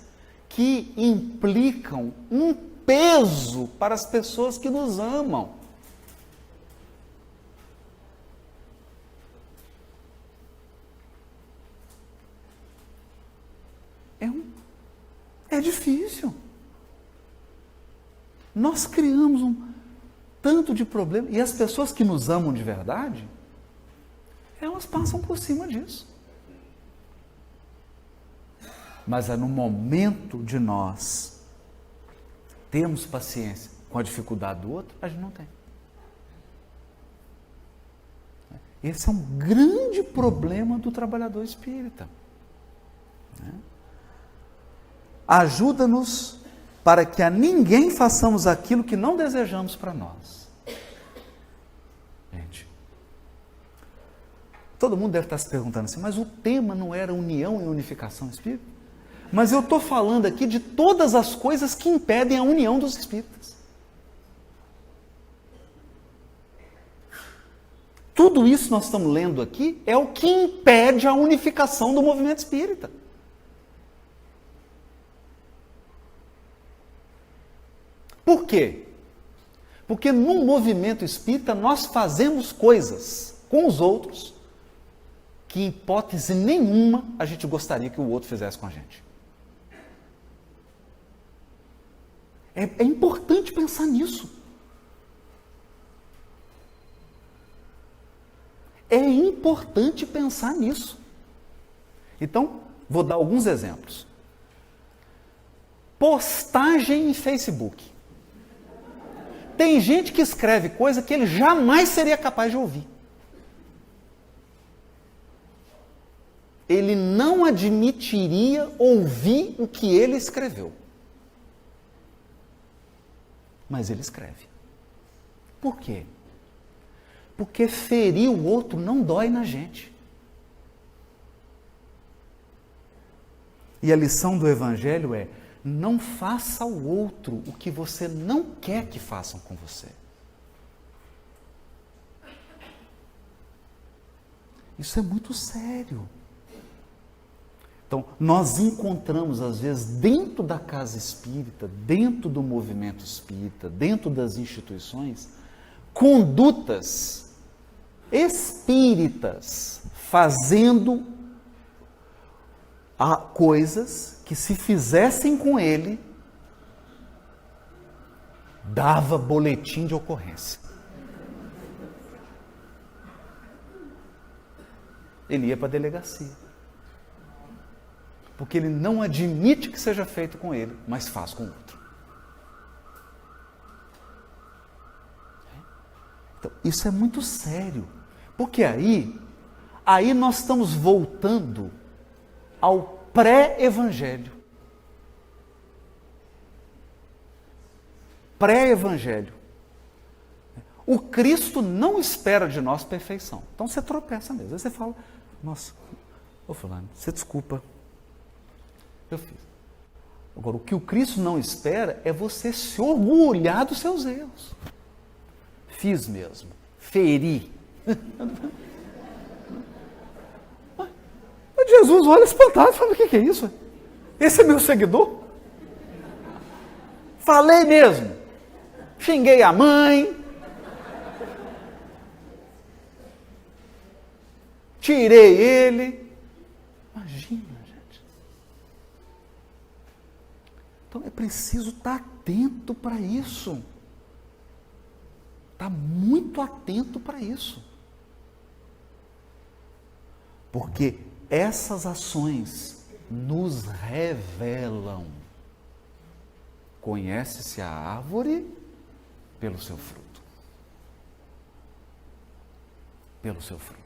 [SPEAKER 1] que implicam um peso para as pessoas que nos amam. É difícil. Nós criamos um tanto de problema, e as pessoas que nos amam de verdade, elas passam por cima disso. Mas é no momento de nós termos paciência com a dificuldade do outro, a gente não tem. Esse é um grande problema do trabalhador espírita. Ajuda-nos para que a ninguém façamos aquilo que não desejamos para nós. Gente, todo mundo deve estar se perguntando assim, mas o tema não era união e unificação espírita? Mas eu estou falando aqui de todas as coisas que impedem a união dos espíritas. Tudo isso que nós estamos lendo aqui é o que impede a unificação do movimento espírita. Por quê? Porque no movimento espírita nós fazemos coisas com os outros que, em hipótese nenhuma, a gente gostaria que o outro fizesse com a gente. É importante pensar nisso. É importante pensar nisso. Então, vou dar alguns exemplos. Postagem em Facebook. Tem gente que escreve coisa que ele jamais seria capaz de ouvir. Ele não admitiria ouvir o que ele escreveu. Mas ele escreve. Por quê? Porque ferir o outro não dói na gente. E a lição do Evangelho é: não faça ao outro o que você não quer que façam com você. Isso é muito sério. Então, nós encontramos, às vezes, dentro da casa espírita, dentro do movimento espírita, dentro das instituições, condutas espíritas fazendo coisas que, se fizessem com ele, dava boletim de ocorrência. Ele ia para a delegacia. Porque ele não admite que seja feito com ele, mas faz com o outro. Então, isso é muito sério. Porque aí nós estamos voltando ao pré-evangelho. Pré-evangelho. O Cristo não espera de nós perfeição. Então você tropeça mesmo. Aí você fala: nossa, ô fulano, você desculpa. Eu fiz. Agora, o que o Cristo não espera é você se orgulhar dos seus erros. Fiz mesmo. Feri. Mas Jesus olha espantado, fala: o que é isso? Esse é meu seguidor? Falei mesmo. Xinguei a mãe. Tirei ele. Imagina. Então é preciso estar atento para isso. Estar muito atento para isso. Porque essas ações nos revelam. Conhece-se a árvore pelo seu fruto. Pelo seu fruto.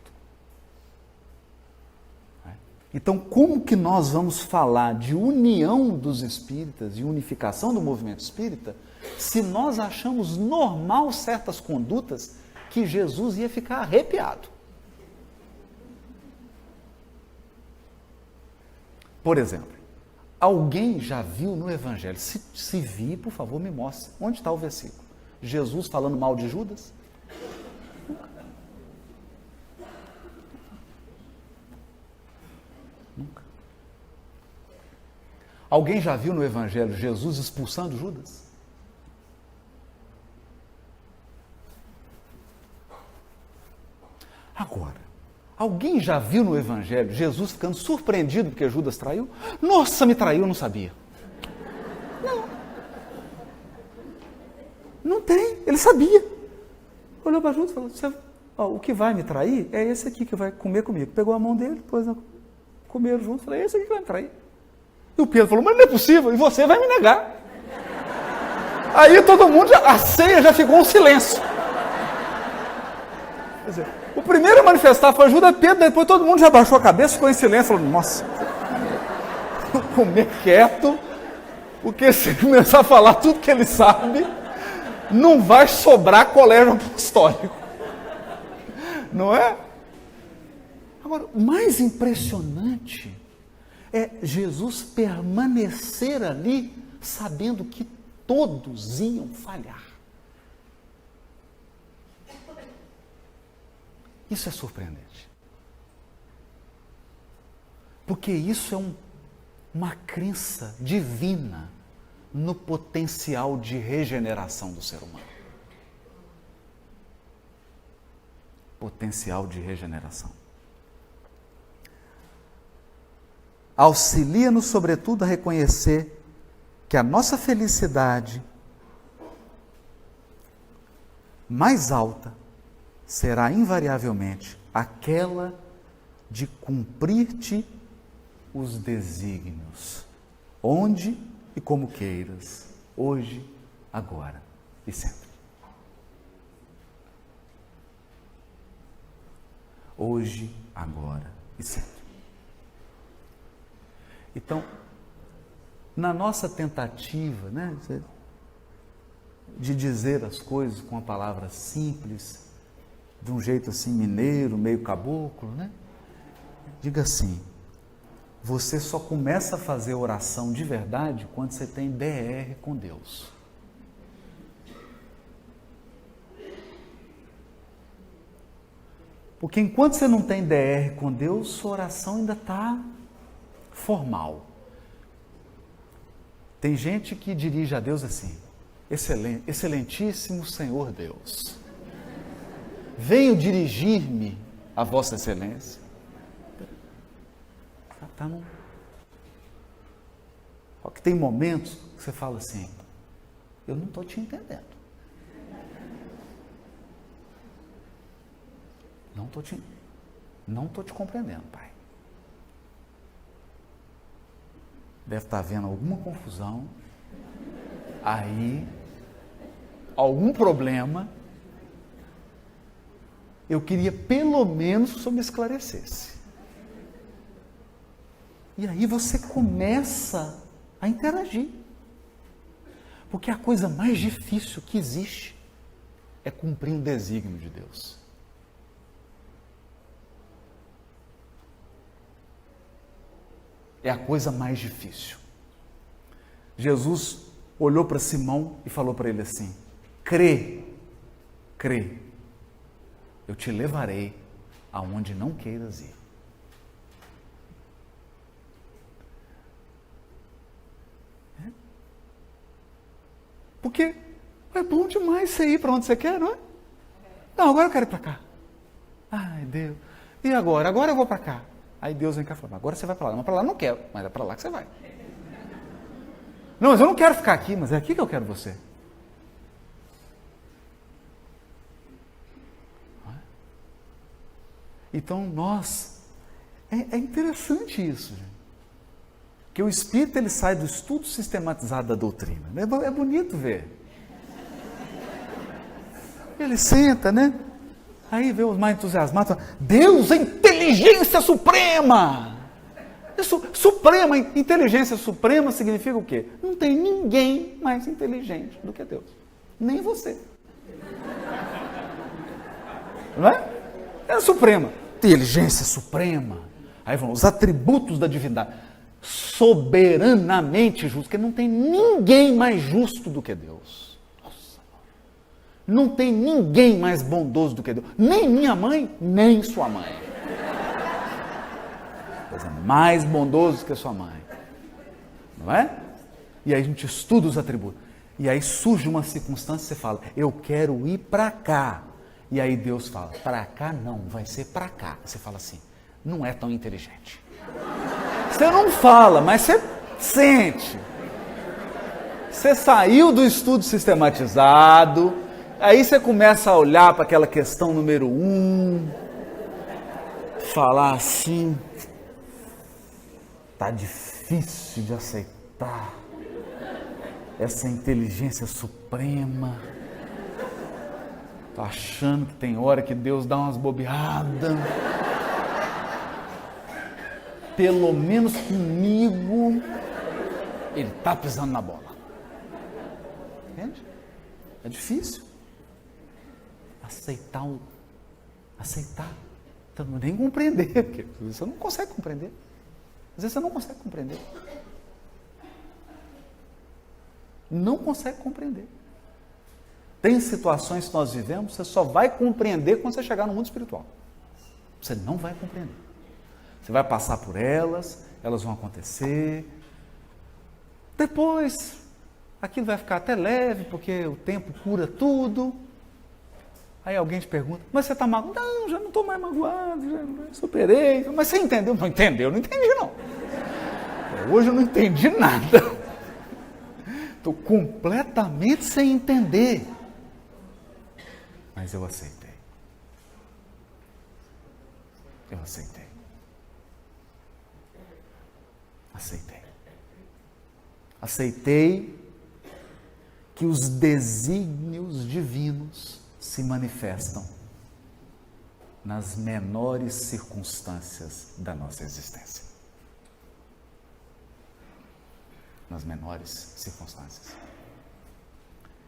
[SPEAKER 1] Então, como que nós vamos falar de união dos espíritas e unificação do movimento espírita se nós achamos normal certas condutas que Jesus ia ficar arrepiado? Por exemplo, alguém já viu no Evangelho? Se vir, por favor, me mostre. Onde está o versículo? Jesus falando mal de Judas? Nunca. Alguém já viu no Evangelho Jesus expulsando Judas? Agora, alguém já viu no Evangelho Jesus ficando surpreendido porque Judas traiu? Nossa, me traiu, eu não sabia. Não. Não tem, ele sabia. Olhou para Judas e falou: o que vai me trair é esse aqui que vai comer comigo. Pegou a mão dele, depois comeram junto, falei: esse aqui que vai me trair. E o Pedro falou: mas não é possível, e você vai me negar. Aí todo mundo, a ceia já ficou um silêncio. Quer dizer, o primeiro a manifestar foi Judas, Pedro, depois todo mundo já baixou a cabeça, ficou em silêncio, falou: nossa, vou comer quieto, porque se começar a falar tudo que ele sabe, não vai sobrar colégio apostólico. Não é? Agora, o mais impressionante é Jesus permanecer ali, sabendo que todos iam falhar. Isso é surpreendente. Porque isso é uma crença divina no potencial de regeneração do ser humano. Potencial de regeneração. Auxilia-nos, sobretudo, a reconhecer que a nossa felicidade mais alta será invariavelmente aquela de cumprir-te os desígnios, onde e como queiras, hoje, agora e sempre. hoje, agora e sempre. Então, na nossa tentativa, né, de dizer as coisas com uma palavra simples, de um jeito assim mineiro, meio caboclo, né? Diga assim: você só começa a fazer oração de verdade quando você tem DR com Deus. Porque enquanto você não tem DR com Deus, sua oração ainda está formal. Tem gente que dirige a Deus assim: excelentíssimo Senhor Deus, venho dirigir-me a Vossa Excelência. Só que tem momentos que você fala assim: eu não estou te entendendo. Não estou te compreendendo, Pai. Deve estar havendo alguma confusão, aí, algum problema. Eu queria pelo menos que o Senhor me esclarecesse. E aí você começa a interagir. Porque a coisa mais difícil que existe é cumprir um desígnio de Deus. É a coisa mais difícil. Jesus olhou para Simão e falou para ele assim: crê, eu te levarei aonde não queiras ir. Porque é bom demais você ir para onde você quer, não é? Não, agora eu quero ir para cá. Ai, Deus. E agora? Agora eu vou para cá. Aí Deus vem cá e fala: agora você vai para lá. Não, para lá eu não quero, mas é para lá que você vai. Não, mas eu não quero ficar aqui, mas é aqui que eu quero você. Então, é interessante isso, gente. Que o Espírito, ele sai do estudo sistematizado da doutrina. É bonito ver. Ele senta, né? Aí vê os mais entusiasmados: Deus é inteligência suprema. Isso, suprema, inteligência suprema significa o quê? Não tem ninguém mais inteligente do que Deus. Nem você. Não é? É suprema. Inteligência suprema. Aí vão os atributos da divindade. Soberanamente justo. Porque não tem ninguém mais justo do que Deus. Nossa. Não tem ninguém mais bondoso do que Deus. Nem minha mãe, nem sua mãe. Deus é mais bondoso que a sua mãe. Não é? E aí a gente estuda os atributos. E aí surge uma circunstância e você fala: eu quero ir para cá. E aí Deus fala: para cá não, vai ser para cá. Você fala assim: não é tão inteligente. Você não fala, mas você sente. Você saiu do estudo sistematizado, aí você começa a olhar para aquela questão número 1, falar assim: tá difícil de aceitar essa inteligência suprema. Tô achando que tem hora que Deus dá umas bobeadas. Pelo menos comigo, ele está pisando na bola. Entende? É difícil. Aceitar. Então, nem compreender, porque você não consegue compreender. Às vezes você não consegue compreender. Não consegue compreender. Tem situações que nós vivemos, você só vai compreender quando você chegar no mundo espiritual. Você não vai compreender. Você vai passar por elas, elas vão acontecer. Depois, aquilo vai ficar até leve, porque o tempo cura tudo. Aí alguém te pergunta: mas você está magoado? Não, já não estou mais magoado, já superei. Mas você entendeu? Não entendeu? Não entendi, não. Hoje eu não entendi nada. Estou completamente sem entender. Mas eu aceitei. Eu aceitei. Aceitei que os desígnios divinos se manifestam nas menores circunstâncias da nossa existência. Nas menores circunstâncias.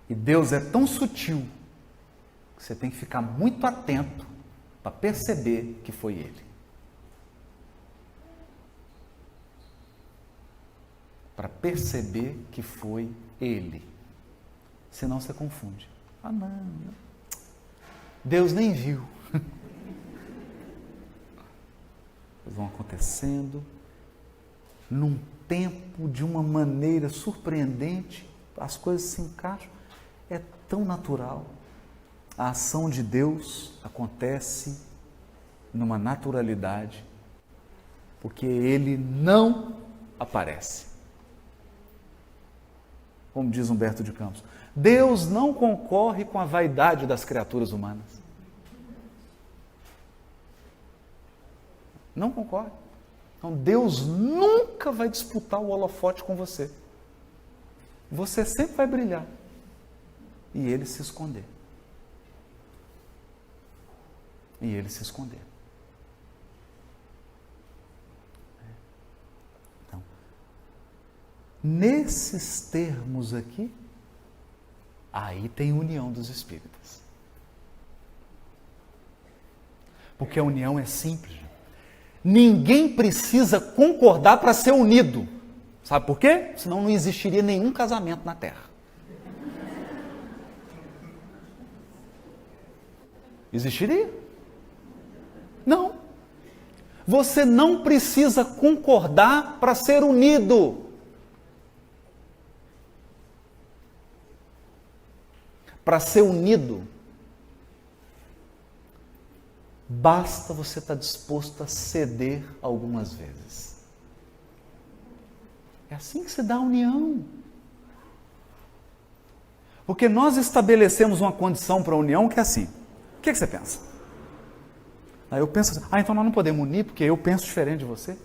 [SPEAKER 1] E Deus é tão sutil que você tem que ficar muito atento para perceber que foi Ele. Para perceber que foi Ele. Senão você confunde. Ah, não. Deus nem viu. Vão acontecendo num tempo, de uma maneira surpreendente, as coisas se encaixam. É tão natural. A ação de Deus acontece numa naturalidade, porque Ele não aparece. Como diz Humberto de Campos, Deus não concorre com a vaidade das criaturas humanas. Não concorre. Então Deus nunca vai disputar o holofote com você. Você sempre vai brilhar. E Ele se esconder. E Ele se esconder. Então, nesses termos aqui, aí tem união dos espíritos. Porque a união é simples. Ninguém precisa concordar para ser unido. Sabe por quê? Senão não existiria nenhum casamento na Terra. Existiria? Não. Você não precisa concordar para ser unido. Para ser unido, basta você estar disposto a ceder algumas vezes. É assim que se dá a união. Porque nós estabelecemos uma condição para a união que é assim. O que você pensa? Aí eu penso assim, então nós não podemos unir porque eu penso diferente de você.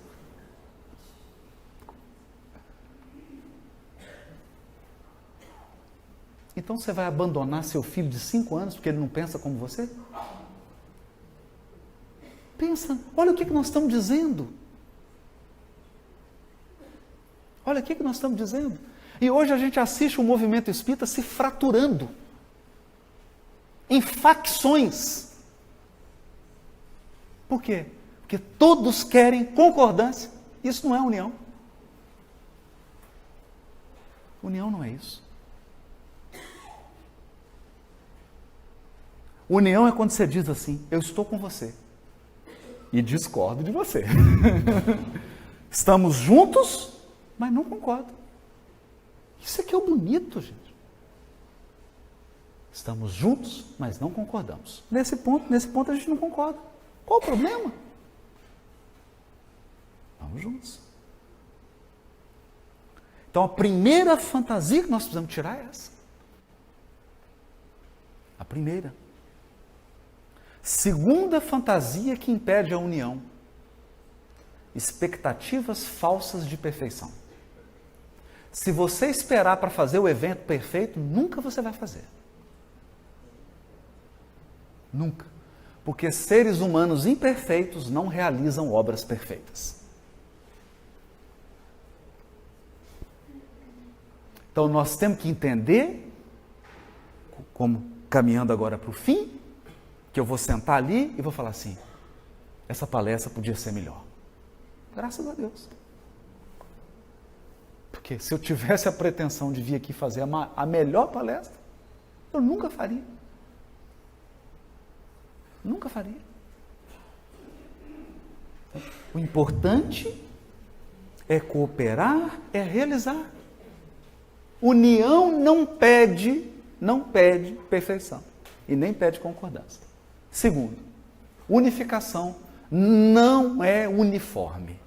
[SPEAKER 1] Então você vai abandonar seu filho de 5 anos porque ele não pensa como você? Pensa, olha o que nós estamos dizendo. Olha o que nós estamos dizendo. E hoje a gente assiste o movimento espírita se fraturando em facções. Por quê? Porque todos querem concordância. Isso não é união. União não é isso. União é quando você diz assim, eu estou com você. E discordo de você. Estamos juntos, mas não concordo. Isso aqui é o bonito, gente. Estamos juntos, mas não concordamos. Nesse ponto a gente não concorda. Qual o problema? Vamos juntos. Então a primeira fantasia que nós precisamos tirar é essa. A primeira. Segunda fantasia que impede a união: expectativas falsas de perfeição. Se você esperar para fazer o evento perfeito, nunca você vai fazer. Nunca. Porque seres humanos imperfeitos não realizam obras perfeitas. Então nós temos que entender, como caminhando agora para o fim, que eu vou sentar ali e vou falar assim, essa palestra podia ser melhor. Graças a Deus. Porque se eu tivesse a pretensão de vir aqui fazer a melhor palestra, eu nunca faria. Nunca faria. O importante é cooperar, é realizar. União não pede perfeição e nem pede concordância. Segundo, unificação não é uniforme.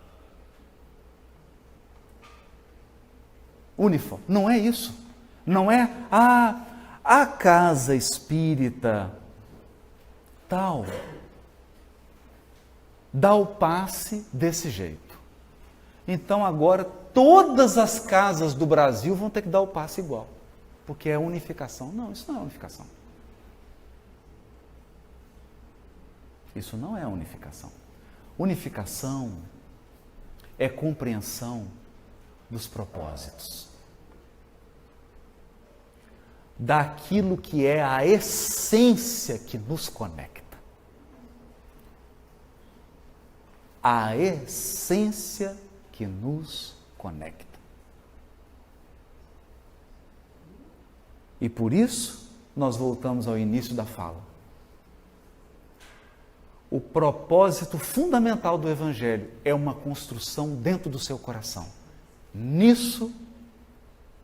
[SPEAKER 1] Uniforme, não é isso. Não é a casa espírita tal dá o passe desse jeito. Então agora todas as casas do Brasil vão ter que dar o passe igual, porque é unificação. Não, isso não é unificação. Isso não é unificação. Unificação é compreensão dos propósitos, daquilo que é a essência que nos conecta. A essência que nos conecta. E por isso, nós voltamos ao início da fala. O propósito fundamental do Evangelho é uma construção dentro do seu coração. Nisso,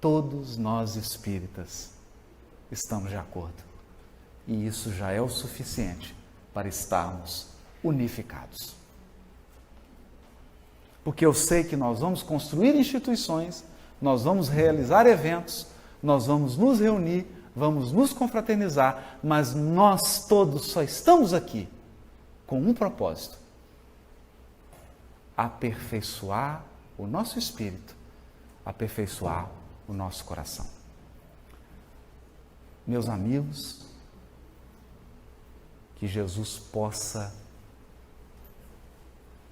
[SPEAKER 1] todos nós espíritas estamos de acordo. E isso já é o suficiente para estarmos unificados. Porque eu sei que nós vamos construir instituições, nós vamos realizar eventos, nós vamos nos reunir, vamos nos confraternizar, mas nós todos só estamos aqui com um propósito: aperfeiçoar o nosso espírito, aperfeiçoar o nosso coração. Meus amigos, que Jesus possa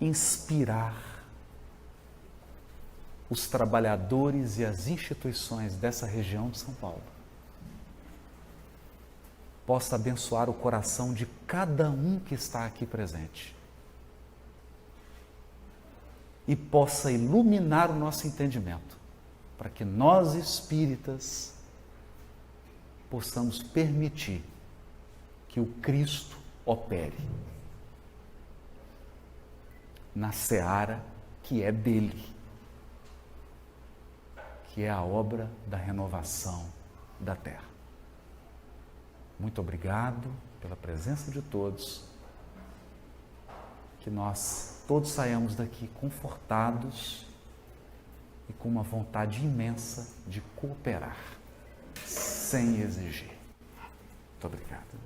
[SPEAKER 1] inspirar os trabalhadores e as instituições dessa região de São Paulo. Possa abençoar o coração de cada um que está aqui presente. E possa iluminar o nosso entendimento, para que nós espíritas possamos permitir que o Cristo opere na seara que é dele, que é a obra da renovação da terra. Muito obrigado pela presença de todos, que nós todos saiamos daqui confortados e com uma vontade imensa de cooperar, sem exigir. Muito obrigado.